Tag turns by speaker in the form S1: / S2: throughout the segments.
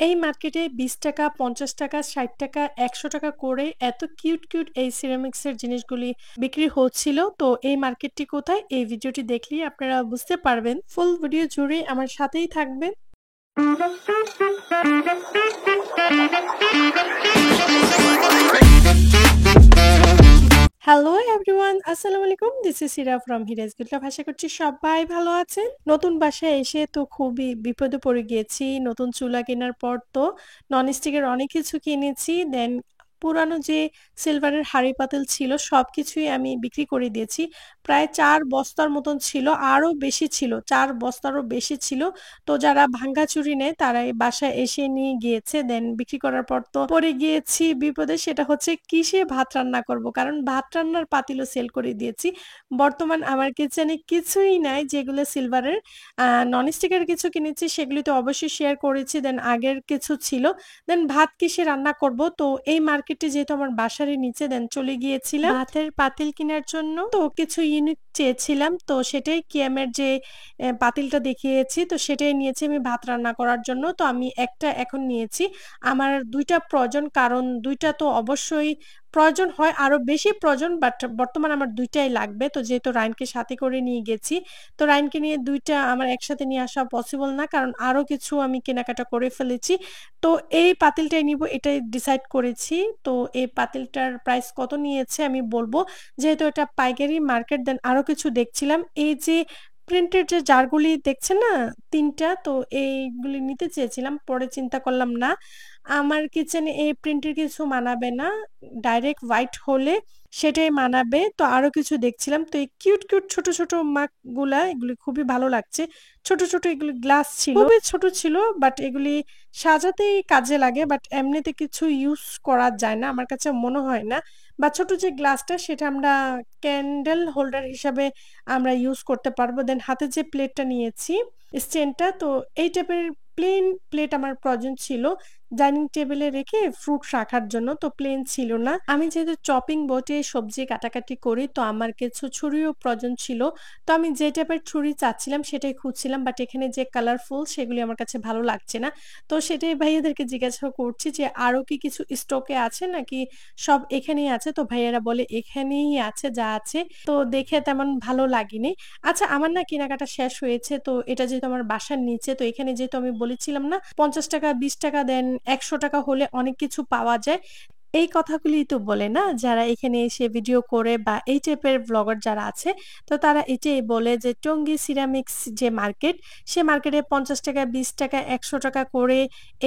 S1: এই মার্কেটে ৳20, ৳50, ৳60, ৳100 করে এত কিউট এই সিরামিক্সের জিনিসগুলি বিক্রি হচ্ছিল। তো এই মার্কেটটি কোথায়? এই ভিডিওটি দেখলেই আপনারা বুঝতে পারবেন। ফুল ভিডিও জুড়ে আমার সাথেই থাকবেন। হ্যালো এভরিওয়ান, আসসালামু আলাইকুম। This is Sira from হিরাজ গুডলাভ। আশা করছি সবাই ভালো আছেন। নতুন বাসায় এসে তো খুবই বিপদে পড়ে গিয়েছি। নতুন চুলা কেনার পর তো ননস্টিকের অনেক কিছু কিনেছি। দেন পুরানো যে সিলভারের হাঁড়ি পাতিল ছিল সবকিছুই আমি বিক্রি করে দিয়েছি। প্রায় ৪ বস্তার মতন ছিল, আরো বেশি ছিল। ৪ বস্তারও বেশি ছিল। তো যারা ভাঙ্গাচুরি নেয় তারা এই বাসায় এসে নিয়ে গিয়েছে। দেন বিক্রি করার পর তো পড়ে গিয়েছি বিপদে। সেটা হচ্ছে কিসে ভাত রান্না করব। কারণ ভাত রান্নার পাতিলও সেল করে দিয়েছি। বর্তমান আমার কিচেনে কিছুই নাই যেগুলো সিলভারের। ননস্টিকের কিছু কিনেছি, সেগুলি তো অবশ্যই শেয়ার করেছি। দেন আগের কিছু ছিল। দেন ভাত কিসে রান্না করব। তো এই মার্কেটে যেহেতু আমার বাসারই নিচে, দেন চলে গিয়েছিলাম ভাতের পাতিল কেনার জন্য। তো কিছু ইউনিক চেয়েছিলাম। তো সেটাই কিয়ামের যে পাতিলটা দেখিয়েছি, তো সেটাই নিয়েছি আমি ভাত রান্না করার জন্য। তো আমি একটা এখন নিয়েছি। আমার ২ টা প্রয়োজন, কারণ ২ টা তো অবশ্যই প্রয়োজন হয়, আরো বেশি প্রয়োজন, বাট বর্তমানে আমার ২ টাই লাগবে। তো যেহেতু রায়নকে সাথে করে নিয়ে গেছি, তো রায়নকে নিয়ে ২ টা আমার একসাথে নিয়ে আসা পসিবল না। কারণ আরো কিছু আমি কেনাকাটা করে ফেলেছি। তো এই পাতিলটাই নিবো এটাই ডিসাইড করেছি। তো এই পাতিলটার প্রাইস কত নিয়েছে আমি বলব। যেহেতু এটা পাইকারি মার্কেট, দেন আরো কিছু দেখছিলাম। এই যে প্রিন্টের যে জারগুলি দেখছেন না ৩ টা, তো এইগুলি নিতে চেয়েছিলাম। পরে চিন্তা করলাম না, আমার কিচেনে এই প্রিন্টের কিছু মানাবে না। ডাইরেক্ট হোয়াইট হলে সেটাই মানাবে। তো আরো কিছু দেখছিলাম। তো এই কিউট ছোট মাগগুলা এগুলি খুবই ভালো লাগছে। ছোট এগুলি গ্লাস ছিল। খুবই ছোট ছিল, বাট এগুলি সাজাতেই কাজে লাগে। বাট এমনিতে কিছু ইউজ করা যায় না আমার কাছে মনে হয় না। বা ছোট যে গ্লাসটা সেটা আমরা ক্যান্ডেল হোল্ডার হিসাবে আমরা ইউজ করতে পারবো। দেন হাতে যে প্লেটটা নিয়েছি, স্ট্যান্ডটা, তো এই টাইপের প্লেন প্লেট আমার প্রয়োজন ছিল ডাইনিং টেবিলে রেখে ফ্রুট রাখার জন্য। তো প্লেন ছিল না। আমি যেহেতু চপিং বোর্ডে সবজি কাটাকাটি করি, তো আমার কিছু ছুরিও প্রয়োজন ছিল। তো আমি যে টাইপের ছুরি চাচ্ছিলাম সেটাই খুঁজছিলাম, বাট এখানে যে কালারফুল সেগুলি আমার কাছে ভালো লাগছে না। তো সেটাই ভাইয়াদেরকে জিজ্ঞাসা করছি যে আরো কি কিছু স্টকে আছে নাকি সব এখানেই আছে। তো ভাইয়ারা বলে এখানেই আছে যা আছে। তো দেখে তেমন ভালো লাগেনি। আচ্ছা, আমার না কেনাকাটা শেষ হয়েছে। তো এটা যেহেতু আমার বাসার নিচে, তো এখানে যেহেতু আমি বলেছিলাম না ৳৫০, ৳২০, দেন ৳১০০ হলে অনেক কিছু পাওয়া যায়। এই কথাগুলিই তো বলে না যারা এখানে এসে ভিডিও করে বা এই টাইপের ব্লগার যারা আছে, তো তারা এটাই বলে যে টঙ্গী সিরামিক্স যে মার্কেট, সে মার্কেটে ৳৫০, ৳২০, ৳১০০ করে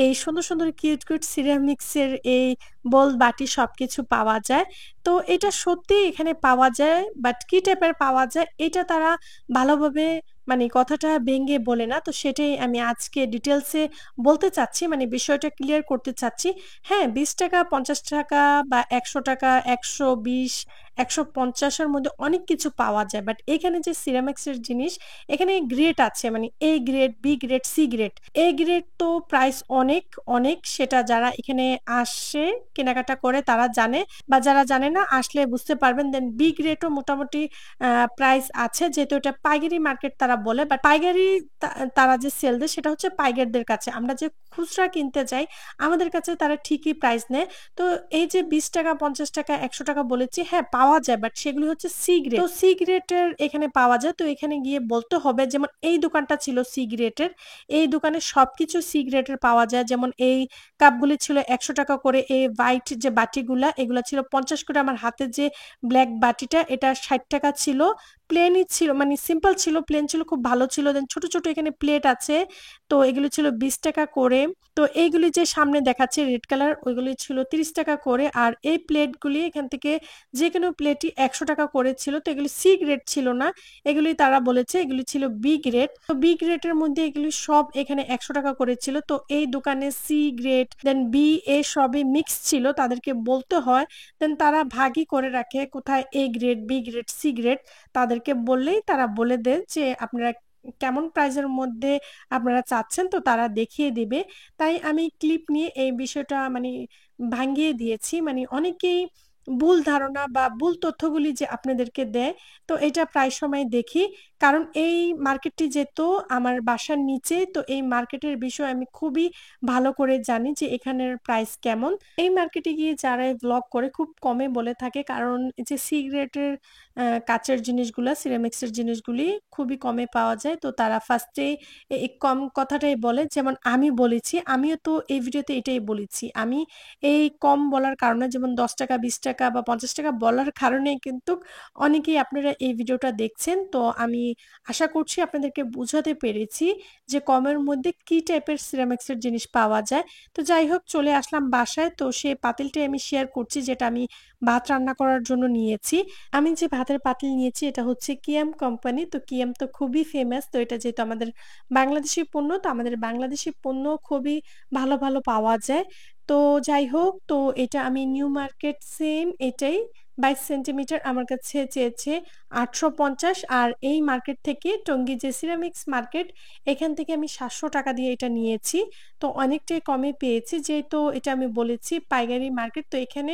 S1: এই সুন্দর কিউট সিরামিক্সের এই বোল, বাটি সবকিছু পাওয়া যায়। তো এটা সত্যিই এখানে পাওয়া যায়, বাট কি টাইপের পাওয়া যায় এটা তারা ভালোভাবে মানে কথাটা ভেঙে বলে না। তো সেটাই আমি আজকে ডিটেইলসে বলতে চাচ্ছি, মানে বিষয়টা ক্লিয়ার করতে চাচ্ছি। হ্যাঁ, ৳২০, ৳৫০ বা ৳১০০, ৳১২০, ৳১৫০ এর মধ্যে অনেক কিছু পাওয়া যায়। বাট এখানে যে সিরামিক্সের জিনিস, এখানে গ্রেড আছে, মানে A grade, B grade, C grade. A grade তো প্রাইস অনেক সেটা যারা এখানে আসে কেনাকাটা করে তারা জানে, বা যারা জানে না আসলে বুঝতে পারবেন। দেন B গ্রেডও মোটামুটি আ প্রাইস আছে, যেহেতু এটা পাইকারি মার্কেট তারা বলে। বাট পাইকারি তারা যে সেল দেয় সেটা হচ্ছে পাইকারদের কাছে। আমরা যে খুচরা কিনতে যাই আমাদের কাছে তারা ঠিকই প্রাইস নেয়। তো এই যে ৳২০, ৳৫০, ৳১০০ বলেছি, হ্যাঁ পাওয়া যায়, বাট সেগুলো হচ্ছে সি গ্রেড। তো সি গ্রেডের এখানে পাওয়া যায়। তো এখানে গিয়ে বলতে হবে, যেমন এই দোকানটা ছিল সি গ্রেডের। এই দোকানে সবকিছু সি গ্রেডের পাওয়া যায়। যেমন এই কাপগুলি ছিল ৳১০০ করে। এই হোয়াইট যে বাটিগুলা এগুলা ছিল ৫০ করে। আমার হাতে যে ব্লাক বাটিটা এটা ৳৬০ ছিল। প্লেনই ছিল, মানে সিম্পল ছিল, প্লেন ছিল, খুব ভালো ছিল। দেন ছোট এখানে প্লেট আছে। তো এগুলো ছিল ৳২০ করে। তো এইগুলি যে সামনে দেখাচ্ছে রেড কালার ওইগুলি ছিল ৳৩০ করে। আর এই প্লেটগুলি এখান থেকে যেকোনো প্লেটই ৳১০০ করে ছিল। তো এগুলি সি গ্রেড ছিল না। এগুলি তারা বলেছে এগুলি ছিল বি গ্রেড। তো বি গ্রেডের মধ্যে এগুলি সব এখানে ৳১০০ করে ছিল। তো এই দোকানে সি গ্রেড দেন বি, এ সবই মিক্স ছিল। তাদেরকে বলতে হয়। দেন তারা ভাগই করে রাখে কোথায় A grade, B grade, C grade. তাদেরকে বললেই তারা বলে দেয় যে আপনারা কেমন প্রাইসের মধ্যে আপনারা চাচ্ছেন, তো তারা দেখিয়ে দিবে। তাই আমি ক্লিপ নিয়ে এই বিষয়টা মানে ভাঙ্গিয়ে দিয়েছি। মানে অনেকেই ভুল ধারণা বা ভুল তথ্যগুলি যে আপনাদেরকে দেয়, তো এটা প্রায় সময় দেখি। কারণ এই মার্কেটটি যেহেতু আমার বাসার নিচে, তো এই মার্কেটের বিষয়ে আমি খুবই ভালো করে জানি যে এখানের প্রাইস কেমন। এই মার্কেটে গিয়ে যারা ভ্লগ করে খুব কমে বলে থাকে, কারণ এই যে সিগারেটের কাঁচের জিনিসগুলা, সিরামিক্সের জিনিসগুলি খুবই কমে পাওয়া যায়। তো তারা ফার্স্টেই এই কম কথাটাই বলে। যেমন আমি বলেছি, আমিও তো এই ভিডিওতে এটাই বলেছি। আমি এই কম বলার কারণে, যেমন ৳১০, ৳২০ বা ৳৫০ বলার কারণেই কিন্তু অনেকেই আপনারা এই ভিডিওটা দেখছেন। তো আমি আশা করছি আপনাদেরকে বুঝাতে পেরেছি যে কমের মধ্যে কি টাইপের সিরামিক্সের জিনিস পাওয়া যায়। তো যাই হোক, চলে আসলাম বাসায়। তো সেই পাতিলটাই আমি শেয়ার করছি যেটা আমি ভাত রান্না করার জন্য নিয়েছি। আমি যে ভাতের পাতিল নিয়েছি এটা হচ্ছে কিয়াম কোম্পানি। তো কিয়াম তো খুবই ফেমাস। তো এটা যেহেতু আমাদের বাংলাদেশী পণ্য, তো আমাদের বাংলাদেশী পণ্য খুবই ভালো, ভালো পাওয়া যায়। তো যাই হোক, তো এটা আমি নিউ মার্কেট সেম এটাই ২২ সেন্টিমিটার আমার কাছে চেয়েছে ৮৫০, আর এই মার্কেট থেকে টঙ্গী যে সিরামিক্স মার্কেট, এখান থেকে আমি ৳৭০০ দিয়ে এটা নিয়েছি। তো অনেকটাই কমে পেয়েছি, যেহেতু এটা আমি বলেছি পাইকারি মার্কেট। তো এখানে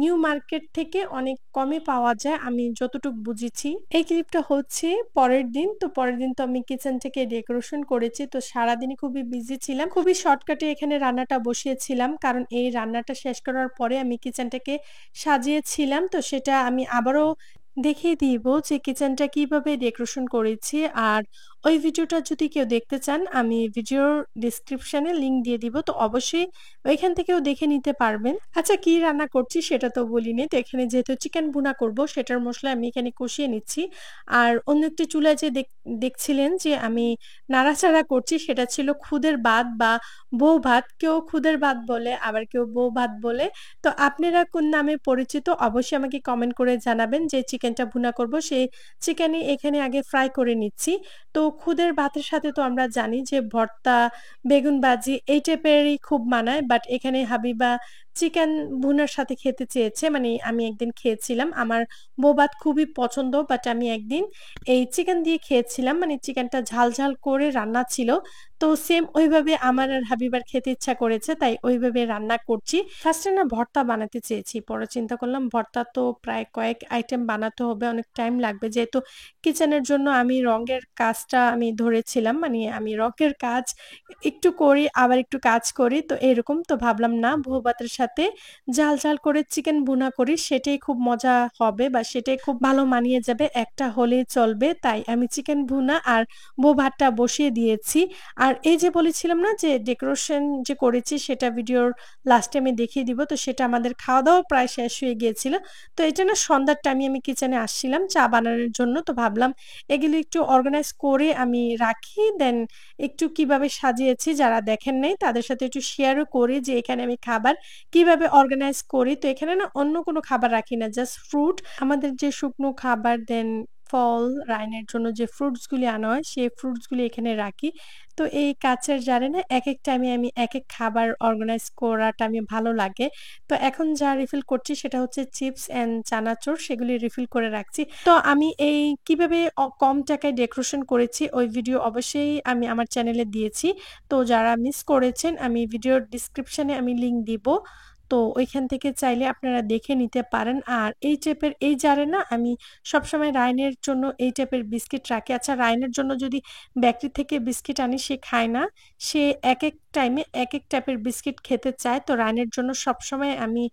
S1: নিউ মার্কেট থেকে অনেক কমে পাওয়া যায় আমি যতটুক বুঝেছি। এই ক্লিপটা হচ্ছে পরের দিন। তো পরের দিন তো আমি কিচেনটাকে ডেকোরেশন করেছি। তো সারাদিনই খুবই বিজি ছিলাম। খুবই শর্টকাটে এখানে রান্নাটা বসিয়েছিলাম। কারণ এই রান্নাটা শেষ করার পরে আমি কিচেনটাকে সাজিয়েছিলাম। তো সেটা আমি আবারও দেখিয়ে দিব যে কিচেনটা কিভাবে ডেকোরেশন করেছি। আর ওই ভিডিওটা যদি কেউ দেখতে চান, আমি ভিডিওর ডেসক্রিপশনে লিংক দিয়ে দিব। তো অবশ্যই ওইখান থেকেও দেখে নিতে পারবেন। আচ্ছা, কি রান্না করছি সেটা তো বলিনি। তো এখানে যেহেতু চিকেন ভুনা করব, সেটার মসলা আমি এখানে কষিয়ে নিচ্ছি। আর অন্য একটি চুলায় যে দেখছিলেন যে আমি নাড়াচাড়া করছি, সেটা ছিল খুদের ভাত বা বউ ভাত। কেউ খুদের ভাত বলে, আবার কেউ বউ ভাত বলে। তো আপনারা কোন নামে পরিচিত অবশ্যই আমাকে কমেন্ট করে জানাবেন। যে চিকেনটা ভুনা করব, সেই চিকেনই এখানে আগে ফ্রাই করে নিচ্ছি। তো খুদের ভাতের সাথে তো আমরা জানি যে ভর্তা, বেগুন ভাজি এই টাইপেরই খুব মানায়। বাট এখানে হাবিবা চিকেন ভুনার সাথে খেতে চেয়েছে। মানে আমি একদিন খেয়েছিলাম। আমার বউ ভাত খুবই পছন্দ। বাট আমি একদিন এই চিকেন দিয়ে খেয়েছিলাম। মানে চিকেনটা ঝাল, ঝাল করে রান্না ছিল। তো সেম ওইভাবে আমার আর হাবিবার খেতে ইচ্ছা করেছে, তাই ওইভাবে রান্না করছি। ফার্স্টে না ভর্তা বানাতে চেয়েছি। পরে চিন্তা করলাম ভর্তা তো প্রায় কয়েক আইটেম বানাতে হবে, অনেক টাইম লাগবে। যেহেতু কিচেনের জন্য আমি রঙের কাজটা আমি ধরেছিলাম। মানে আমি রঙের কাজ একটু করি, আবার একটু কাজ করি। তো এরকম। তো ভাবলাম না, বউ ভাতের সাথে ঝাল, ঝাল করে চিকেন ভুনা করি। সেটাই খুব মজা হবে বা সেটাই খুব ভালো মানিয়ে যাবে। একটা হলেই চলবে। তাই আমি চিকেন ভুনা আর বউ ভাতটা বসিয়ে দিয়েছি। আর এই যে বলেছিলাম না যে ডেকোরেশন যে করেছি, সেটা ভিডিওর লাস্টে আমি দেখিয়ে দিব। তো সেটা আমাদের খাওয়া-দাওয়া প্রায় শেষ হয়ে গিয়েছিল। তো এটা না সন্ধ্যার টাইমে আমি কিচেনে আসছিলাম চা বানানোর জন্য। তো ভাবলাম এগুলো একটু অর্গানাইজ করে আমি রাখি। দেন একটু কিভাবে সাজিয়েছি যারা দেখেন নাই তাদের সাথে একটু শেয়ারও করি যে এখানে আমি খাবার কিভাবে অর্গানাইজ করি। তো এখানে না অন্য কোনো খাবার রাখি না। জাস্ট ফ্রুট, আমাদের যে শুকনো খাবার, দেন ফল, রাইনের জন্য যে ফ্রুটস গুলি আনা হয়, সেই ফ্রুটস গুলি এখানে রাখি। তো এই কাঁচের জারে না একেক টাইমে আমি একেক খাবার অর্গানাইজ করাটা আমি ভালো লাগে। তো এখন যা রিফিল করছি সেটা হচ্ছে চিপস অ্যান্ড চানাচুর, সেগুলি রিফিল করে রাখছি। তো আমি এই কিভাবে কম টাকায় ডেকোরেশন করেছি ওই ভিডিও অবশ্যই আমি আমার চ্যানেলে দিয়েছি। তো যারা মিস করেছেন আমি ভিডিওর ডেসক্রিপশনে আমি লিংক দিব। তো ওইখান থেকে চাইলে আপনারা দেখে নিতে পারেন। আর এই টাইপের এই জারে না আমি সবসময় রায়নের জন্য এই টাইপের বিস্কিট রাখি। আচ্ছা, রায়নের জন্য যদি বেকারি থেকে বিস্কিট আনি, সে খায় না। সে একেক টাইমে একেক টাইপের বিস্কিট খেতে চায়। তো রায়নের জন্য সবসময় আমি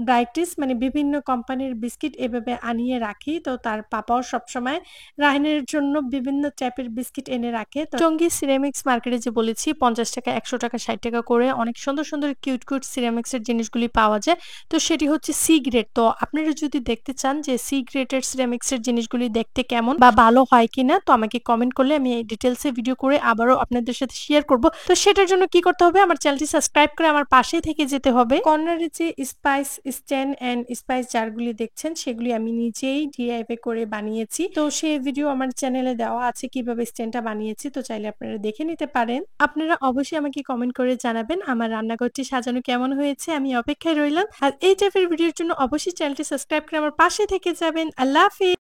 S1: ব্রাইটিস মানে বিভিন্ন কোম্পানির বিস্কিট এভাবে আনিয়ে রাখি। তো তার পাপাও সবসময় রায়নের জন্য বিভিন্ন টাইপের বিস্কিট এনে রাখে। তো টঙ্গী সিরামিক্স মার্কেটে যে বলেছি ৳৫০, ৳১০০, ৳৬০ করে অনেক সুন্দর, সুন্দর কিউট, কিউট সিরামিক্সের জিনিসগুলি পাওয়া যায়। তো সেটি হচ্ছে সি গ্রেড। তো আপনারা যদি দেখতে চান যে সি গ্রেডের সিরামিক্সের জিনিসগুলি দেখতে কেমন বা ভালো হয় কিনা, তো আমাকে কমেন্ট করলে আমি এই ডিটেইলসে ভিডিও করে আবারও আপনাদের সাথে শেয়ার করব। তো সেটার জন্য কি করতে হবে, আমার চ্যানেলটি সাবস্ক্রাইব করে আমার পাশেই থেকে যেতে হবে। কর্নারে যে স্পাইস স্ট্যান্ড অ্যান্ড স্পাইস জারগুলি দেখছেন, সেগুলি আমি নিজেই ডিআইওয়াই করে বানিয়েছি। তো সেই ভিডিও আমার চ্যানেলে দেওয়া আছে কিভাবে স্ট্যান্ডটা বানিয়েছি। তো চাইলে আপনারা দেখে নিতে পারেন। আপনারা অবশ্যই আমাকে কমেন্ট করে জানাবেন আমার রান্নাঘরটি সাজানো কেমন হয়েছে। আমি অপেক্ষায় রইলাম। আর এই টাইপের ভিডিওর জন্য অবশ্যই চ্যানেলটি সাবস্ক্রাইব করে আমার পাশে থেকে যাবেন। আল্লাহ হাফেজ।